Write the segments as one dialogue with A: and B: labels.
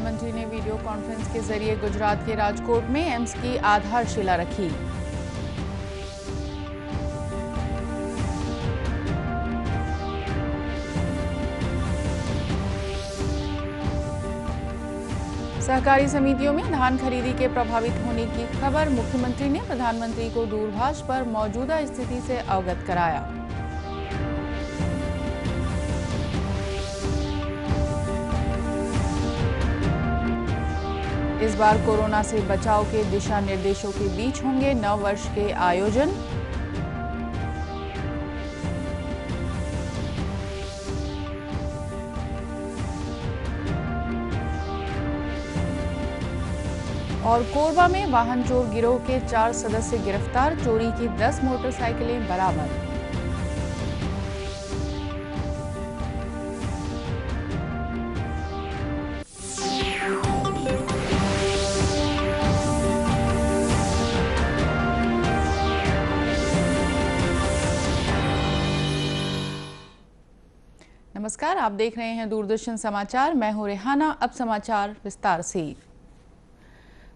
A: प्रधानमंत्री ने video conference के जरिए गुजरात के राजकोट में एम्स की आधारशिला रखी। सहकारी समितियों में धान खरीदी के प्रभावित होने की खबर। मुख्यमंत्री ने प्रधानमंत्री को दूरभाष पर मौजूदा स्थिति से अवगत कराया। इस बार कोरोना से बचाव के दिशा निर्देशों के बीच होंगे नव वर्ष के आयोजन। और कोरबा में वाहन चोर गिरोह के 4 सदस्य गिरफ्तार, चोरी की 10 मोटरसाइकिलें बरामद। नमस्कार, आप देख रहे हैं दूरदर्शन समाचार। मैं हूं रेहाना। अब समाचार विस्तार से।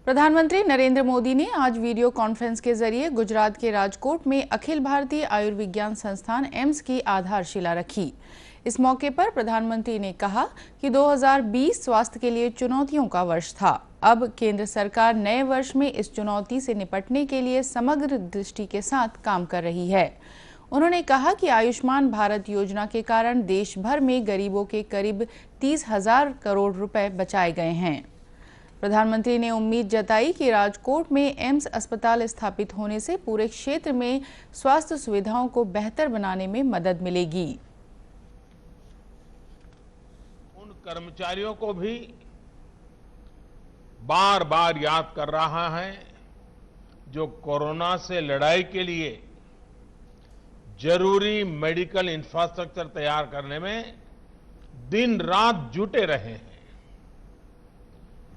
A: प्रधानमंत्री नरेंद्र मोदी ने आज वीडियो कॉन्फ्रेंस के जरिए गुजरात के राजकोट में अखिल भारतीय आयुर्विज्ञान संस्थान एम्स की आधारशिला रखी। इस मौके पर प्रधानमंत्री ने कहा कि 2020 स्वास्थ्य के लिए चुनौतियों का वर्ष था। अब केंद्र सरकार नए वर्ष में इस चुनौती से निपटने के लिए समग्र दृष्टि के साथ काम कर रही है। उन्होंने कहा कि आयुष्मान भारत योजना के कारण देश भर में गरीबों के करीब 30,000 करोड़ रुपए बचाए गए हैं। प्रधानमंत्री ने उम्मीद जताई कि राजकोट में एम्स अस्पताल स्थापित होने से पूरे क्षेत्र में स्वास्थ्य सुविधाओं को बेहतर बनाने में मदद मिलेगी।
B: उन कर्मचारियों को भी बार बार याद कर रहा है जो कोरोना से लड़ाई के लिए जरूरी मेडिकल इंफ्रास्ट्रक्चर तैयार करने में दिन रात जुटे रहे हैं।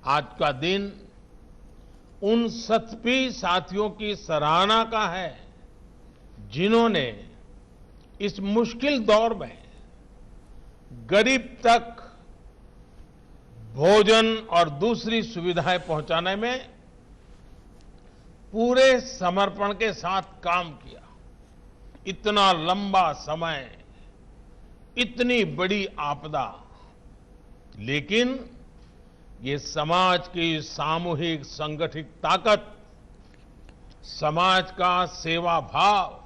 B: आज का दिन उन सभी साथियों की सराहना का है जिन्होंने इस मुश्किल दौर में गरीब तक भोजन और दूसरी सुविधाएं पहुंचाने में पूरे समर्पण के साथ काम किया। इतना लंबा समय, इतनी बड़ी आपदा, लेकिन ये समाज की सामूहिक संगठित ताकत, समाज का सेवा भाव,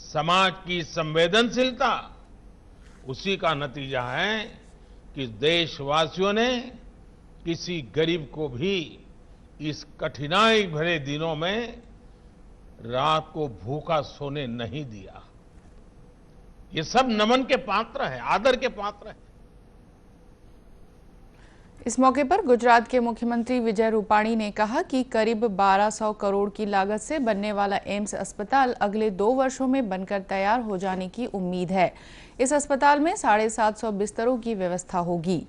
B: समाज की संवेदनशीलता, उसी का नतीजा है कि देशवासियों ने किसी गरीब को भी इस कठिनाई भरे दिनों में रात को भूखा सोने नहीं दिया। ये सब नमन के पात्र हैं, आदर के पात्र हैं।
A: इस मौके पर गुजरात के मुख्यमंत्री विजय रूपाणी ने कहा कि करीब 1200 करोड़ की लागत से बनने वाला एम्स अस्पताल अगले 2 वर्षों में बनकर तैयार हो जाने की उम्मीद है। इस अस्पताल में 750 बिस्तरों की व्यवस्था होगी।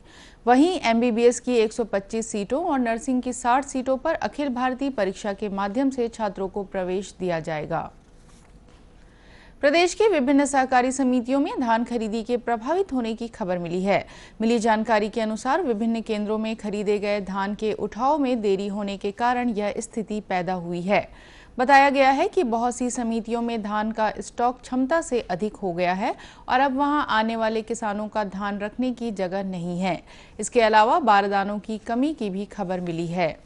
A: वहीं एमबीबीएस की 125 सीटों और नर्सिंग की 60 सीटों पर अखिल भारतीय परीक्षा के माध्यम से छात्रों को प्रवेश दिया जाएगा। प्रदेश की विभिन्न सहकारी समितियों में धान खरीदी के प्रभावित होने की खबर मिली है। मिली जानकारी के अनुसार विभिन्न केंद्रों में खरीदे गए धान के उठाव में देरी होने के कारण यह स्थिति पैदा हुई है। बताया गया है कि बहुत सी समितियों में धान का स्टॉक क्षमता से अधिक हो गया है और अब वहां आने वाले किसानों का धान रखने की जगह नहीं है। इसके अलावा बारदानों की कमी की भी खबर मिली है।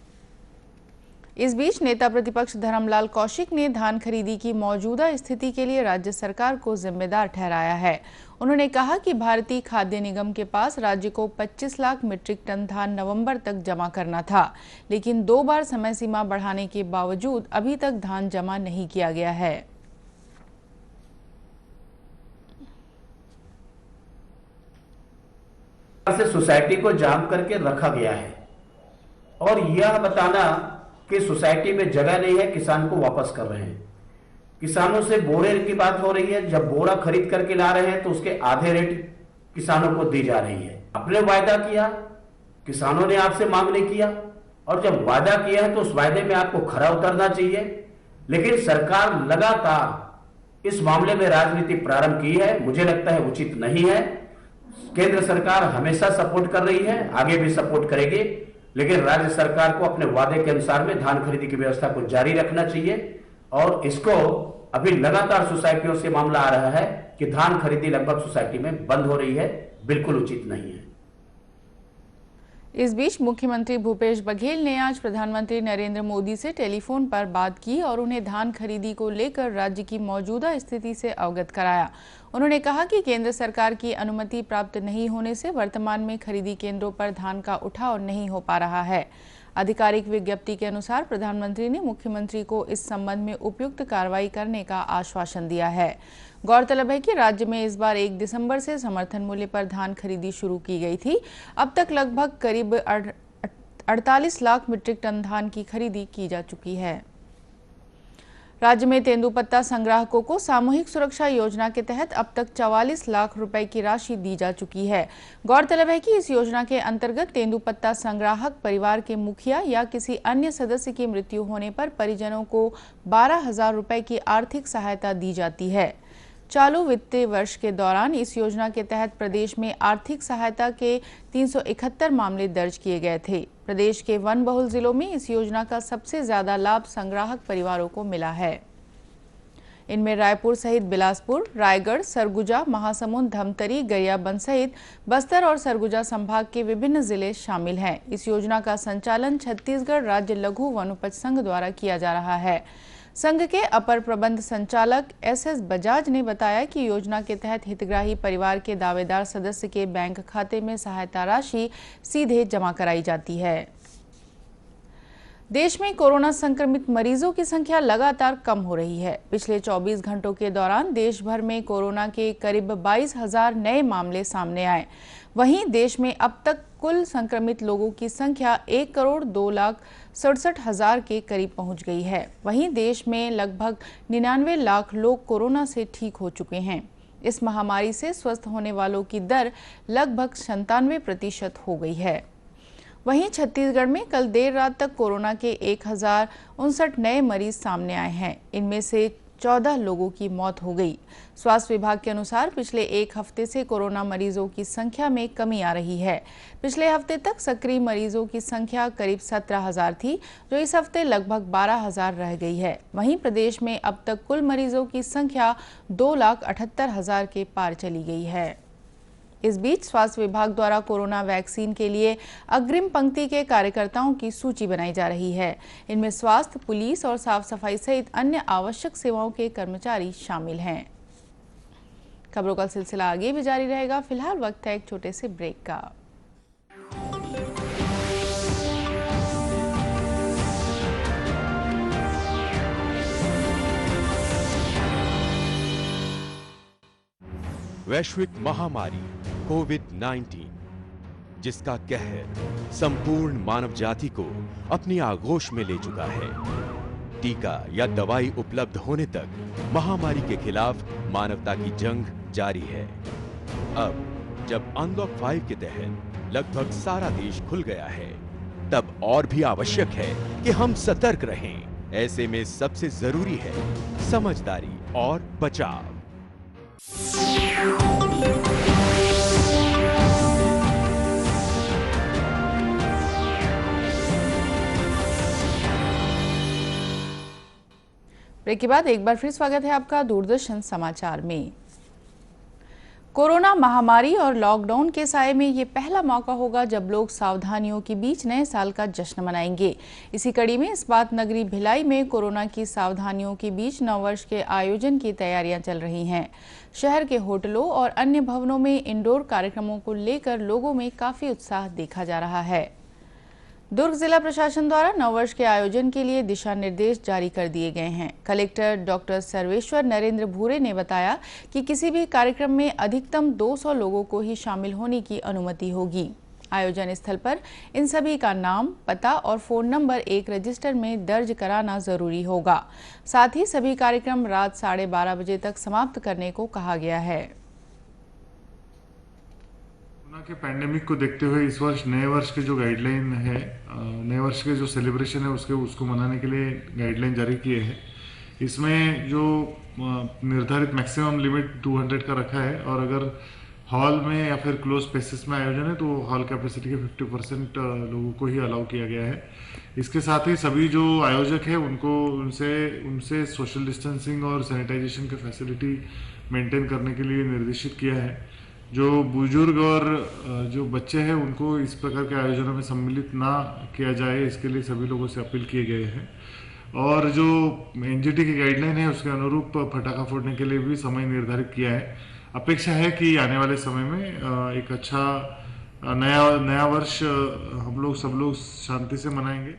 A: इस बीच नेता प्रतिपक्ष धर्मलाल कौशिक ने धान खरीदी की मौजूदा स्थिति के लिए राज्य सरकार को जिम्मेदार ठहराया है। उन्होंने कहा कि भारतीय खाद्य निगम के पास राज्य को 25 लाख मीट्रिक टन धान नवंबर तक जमा करना था, लेकिन 2 बार समय सीमा बढ़ाने के बावजूद अभी तक धान जमा नहीं किया गया है।
C: से सोसाइटी को जाम करके रखा गया है और यह बताना कि सोसाइटी में जगह नहीं है, किसान को वापस कर रहे हैं। किसानों से बोरे की बात हो रही है, जब बोरा खरीद करके ला रहे हैं तो उसके आधे रेट किसानों को दी जा रही है। आपने वायदा किया, किसानों ने आपसे मांग नहीं किया, और जब वादा किया है तो उस वायदे में आपको खरा उतरना चाहिए। लेकिन सरकार लगातार इस मामले में राजनीति प्रारंभ की है, मुझे लगता है उचित नहीं है। केंद्र सरकार हमेशा सपोर्ट कर रही है, आगे भी सपोर्ट करेगी, लेकिन राज्य सरकार को अपने वादे के अनुसार में धान खरीदी की व्यवस्था को जारी रखना चाहिए। और इसको अभी लगातार सोसाइटियों से मामला आ रहा है कि धान खरीदी लगभग सोसाइटी में बंद हो रही है, बिल्कुल उचित नहीं है।
A: इस बीच मुख्यमंत्री भूपेश बघेल ने आज प्रधानमंत्री नरेंद्र मोदी से टेलीफोन पर बात की और उन्हें धान खरीदी को लेकर राज्य की मौजूदा स्थिति से अवगत कराया। उन्होंने कहा कि केंद्र सरकार की अनुमति प्राप्त नहीं होने से वर्तमान में खरीदी केंद्रों पर धान का उठाव नहीं हो पा रहा है। आधिकारिक विज्ञप्ति के अनुसार प्रधानमंत्री ने मुख्यमंत्री को इस संबंध में उपयुक्त कार्रवाई करने का आश्वासन दिया है। गौरतलब है कि राज्य में इस बार 1 दिसंबर से समर्थन मूल्य पर धान खरीदी शुरू की गई थी। अब तक लगभग करीब 48 लाख मीट्रिक टन धान की खरीदी की जा चुकी है। राज्य में तेंदुपत्ता संग्राहकों को सामूहिक सुरक्षा योजना के तहत अब तक 44 लाख रुपए की राशि दी जा चुकी है। गौरतलब है कि इस योजना के अंतर्गत तेंदुपत्ता संग्राहक परिवार के मुखिया या किसी अन्य सदस्य की मृत्यु होने पर परिजनों को 12,000 रुपए की आर्थिक सहायता दी जाती है। चालू वित्तीय वर्ष के दौरान इस योजना के तहत प्रदेश में आर्थिक सहायता के 371 मामले दर्ज किए गए थे। प्रदेश के वन बहुल जिलों में इस योजना का सबसे ज्यादा लाभ संग्राहक परिवारों को मिला है। इनमें रायपुर सहित बिलासपुर, रायगढ़, सरगुजा, महासमुंद, धमतरी, गरियाबंद सहित बस्तर और सरगुजा संभाग के विभिन्न जिले शामिल हैं। इस योजना का संचालन छत्तीसगढ़ राज्य लघु वनोपज संघ द्वारा किया जा रहा है। संघ के अपर प्रबंध संचालक SS बजाज ने बताया कि योजना के तहत हितग्राही परिवार के दावेदार सदस्य के बैंक खाते में सहायता राशि सीधे जमा कराई जाती है। देश में कोरोना संक्रमित मरीजों की संख्या लगातार कम हो रही है। पिछले 24 घंटों के दौरान देश भर में कोरोना के करीब 22,000 नए मामले सामने आए। वहीं देश में अब तक कुल संक्रमित लोगों की संख्या 1,02,67,000 के करीब पहुंच गई है। वहीं देश में लगभग 99 लाख लोग कोरोना से ठीक हो चुके हैं। इस महामारी से स्वस्थ होने वालों की दर लगभग 97% हो गई है। वहीं छत्तीसगढ़ में कल देर रात तक कोरोना के 1,059 नए मरीज सामने आए हैं। इनमें से 14 लोगों की मौत हो गई। स्वास्थ्य विभाग के अनुसार पिछले एक हफ्ते से कोरोना मरीजों की संख्या में कमी आ रही है। पिछले हफ्ते तक सक्रिय मरीजों की संख्या करीब 17,000 थी, जो इस हफ्ते लगभग 12,000 रह गई है। वहीं प्रदेश में अब तक कुल मरीजों की संख्या 2,78,000 के पार चली गई है। इस बीच स्वास्थ्य विभाग द्वारा कोरोना वैक्सीन के लिए अग्रिम पंक्ति के कार्यकर्ताओं की सूची बनाई जा रही है। इनमें स्वास्थ्य, पुलिस और साफ सफाई सहित अन्य आवश्यक सेवाओं के कर्मचारी शामिल हैं। खबरों का सिलसिला आगे भी जारी रहेगा। फिलहाल वक्त है एक छोटे से ब्रेक का।
D: वैश्विक महामारी कोविड-19, जिसका कहर संपूर्ण मानव जाति को अपनी आगोश में ले चुका है। टीका या दवाई उपलब्ध होने तक महामारी के खिलाफ मानवता की जंग जारी है। अब जब अनलॉक 5 के तहत लगभग सारा देश खुल गया है, तब और भी आवश्यक है कि हम सतर्क रहें। ऐसे में सबसे जरूरी है समझदारी और बचाव।
A: ब्रेक के बाद एक बार फिर स्वागत है आपका दूरदर्शन समाचार में। कोरोना महामारी और लॉकडाउन के साए में ये पहला मौका होगा जब लोग सावधानियों के बीच नए साल का जश्न मनाएंगे। इसी कड़ी में इस्पात नगरी भिलाई में कोरोना की सावधानियों के बीच नववर्ष के आयोजन की तैयारियां चल रही हैं। शहर के होटलों और अन्य भवनों में इंडोर कार्यक्रमों को लेकर लोगों में काफी उत्साह देखा जा रहा है। दुर्ग जिला प्रशासन द्वारा नववर्ष के आयोजन के लिए दिशा निर्देश जारी कर दिए गए हैं। कलेक्टर डॉक्टर सर्वेश्वर नरेंद्र भूरे ने बताया कि किसी भी कार्यक्रम में अधिकतम 200 लोगों को ही शामिल होने की अनुमति होगी। आयोजन स्थल पर इन सभी का नाम, पता और फोन नंबर एक रजिस्टर में दर्ज कराना जरूरी होगा। साथ ही सभी कार्यक्रम रात 12:30 बजे तक समाप्त करने को कहा गया है।
E: कोरोना के पैंडेमिक को देखते हुए इस वर्ष नए वर्ष के जो गाइडलाइन है, नए वर्ष के जो सेलिब्रेशन है उसको मनाने के लिए गाइडलाइन जारी किए हैं। इसमें जो निर्धारित मैक्सिमम लिमिट 200 का रखा है और अगर हॉल में या फिर क्लोज स्पेसेस में आयोजन है तो हॉल कैपेसिटी के 50% लोगों को ही अलाउ किया गया है। इसके साथ ही सभी जो आयोजक है उनसे सोशल डिस्टेंसिंग और सैनिटाइजेशन की फैसिलिटी मेंटेन करने के लिए निर्देशित किया है। जो बुजुर्ग और जो बच्चे हैं उनको इस प्रकार के आयोजनों में सम्मिलित ना किया जाए, इसके लिए सभी लोगों से अपील किए गए हैं। और जो एनजीटी की गाइडलाइन है उसके अनुरूप पटाखा फोड़ने के लिए भी समय निर्धारित किया है। अपेक्षा है कि आने वाले समय में एक अच्छा नया वर्ष हम सब लोग शांति से मनाएंगे।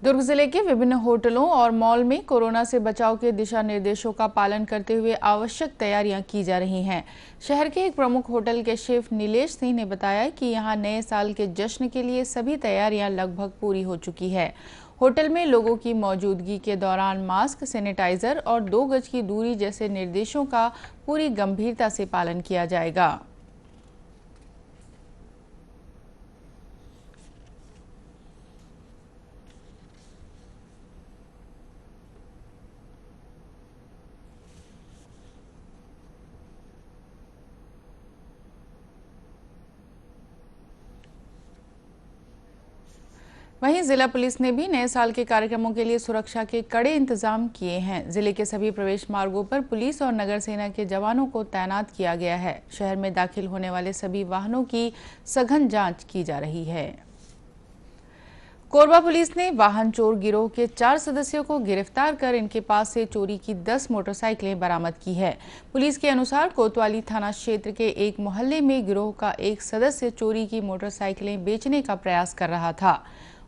A: दुर्ग जिले के विभिन्न होटलों और मॉल में कोरोना से बचाव के दिशा निर्देशों का पालन करते हुए आवश्यक तैयारियां की जा रही हैं। शहर के एक प्रमुख होटल के शेफ नीलेश सिंह ने बताया कि यहां नए साल के जश्न के लिए सभी तैयारियां लगभग पूरी हो चुकी है। होटल में लोगों की मौजूदगी के दौरान मास्क, सैनिटाइजर और 2 गज की दूरी जैसे निर्देशों का पूरी गंभीरता से पालन किया जाएगा। वहीं जिला पुलिस ने भी नए साल के कार्यक्रमों के लिए सुरक्षा के कड़े इंतजाम किए हैं। जिले के सभी प्रवेश मार्गों पर पुलिस और नगर सेना के जवानों को तैनात किया गया है। शहर में दाखिल होने वाले सभी वाहनों की सघन जांच की जा रही है। कोरबा पुलिस ने वाहन चोर गिरोह के 4 सदस्यों को गिरफ्तार कर इनके पास से चोरी की 10 मोटरसाइकिलें बरामद की है। पुलिस के अनुसार कोतवाली थाना क्षेत्र के एक मोहल्ले में गिरोह का एक सदस्य चोरी की मोटरसाइकिलें बेचने का प्रयास कर रहा था।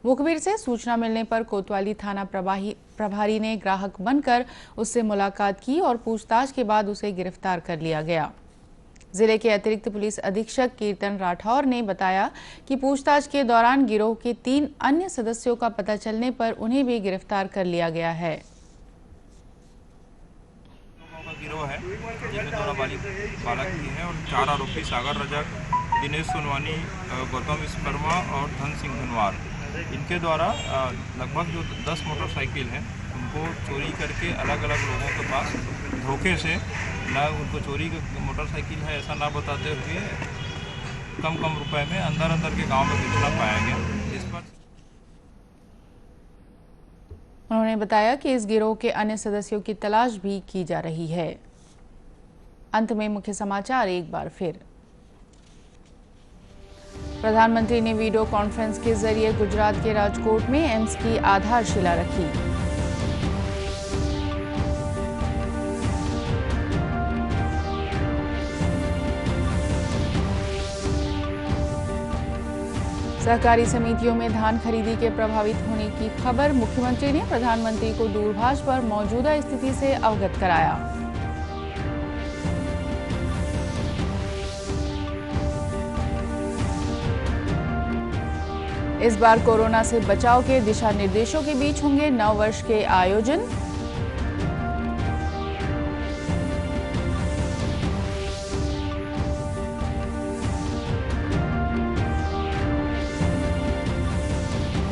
A: मुखबिर से सूचना मिलने पर कोतवाली थाना प्रभारी ने ग्राहक बनकर उससे मुलाकात की और पूछताछ के बाद उसे गिरफ्तार कर लिया गया। जिले के अतिरिक्त पुलिस अधीक्षक कीर्तन राठौर ने बताया कि पूछताछ के दौरान गिरोह के 3 अन्य सदस्यों का पता चलने पर उन्हें भी गिरफ्तार कर लिया गया है।
F: गिरोह है जिनमें 2 बालक भी हैं और 4 आरोपी सागर रजक, दिनेश सोनवानी, गौतम वर्मा और धन सिंह धनवार, इनके द्वारा लगभग जो 10 मोटरसाइकिल हैं उनको चोरी करके अलग अलग लोगों के पास धोखे से ना उनको चोरी की मोटरसाइकिल है ऐसा ना बताते हुए कम रुपए में अंदर के गांव में बेचना पाया गया। इस पर
A: उन्होंने बताया कि इस गिरोह के अन्य सदस्यों की तलाश भी की जा रही है। अंत में मुख्य समाचार एक बार फिर। प्रधानमंत्री ने वीडियो कॉन्फ्रेंस के जरिए गुजरात के राजकोट में एम्स की आधारशिला रखी। सहकारी समितियों में धान खरीदी के प्रभावित होने की खबर, मुख्यमंत्री ने प्रधानमंत्री को दूरभाष पर मौजूदा स्थिति से अवगत कराया। इस बार कोरोना से बचाव के दिशा निर्देशों के बीच होंगे नव वर्ष के आयोजन।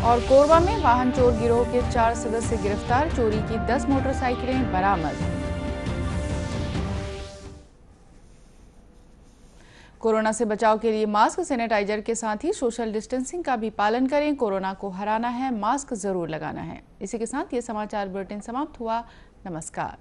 A: और कोरबा में वाहन चोर गिरोह के 4 सदस्य गिरफ्तार, चोरी की 10 मोटरसाइकिलें बरामद। कोरोना से बचाव के लिए मास्क, सैनिटाइजर के साथ ही सोशल डिस्टेंसिंग का भी पालन करें। कोरोना को हराना है, मास्क जरूर लगाना है। इसी के साथ ये समाचार बुलेटिन समाप्त हुआ। नमस्कार।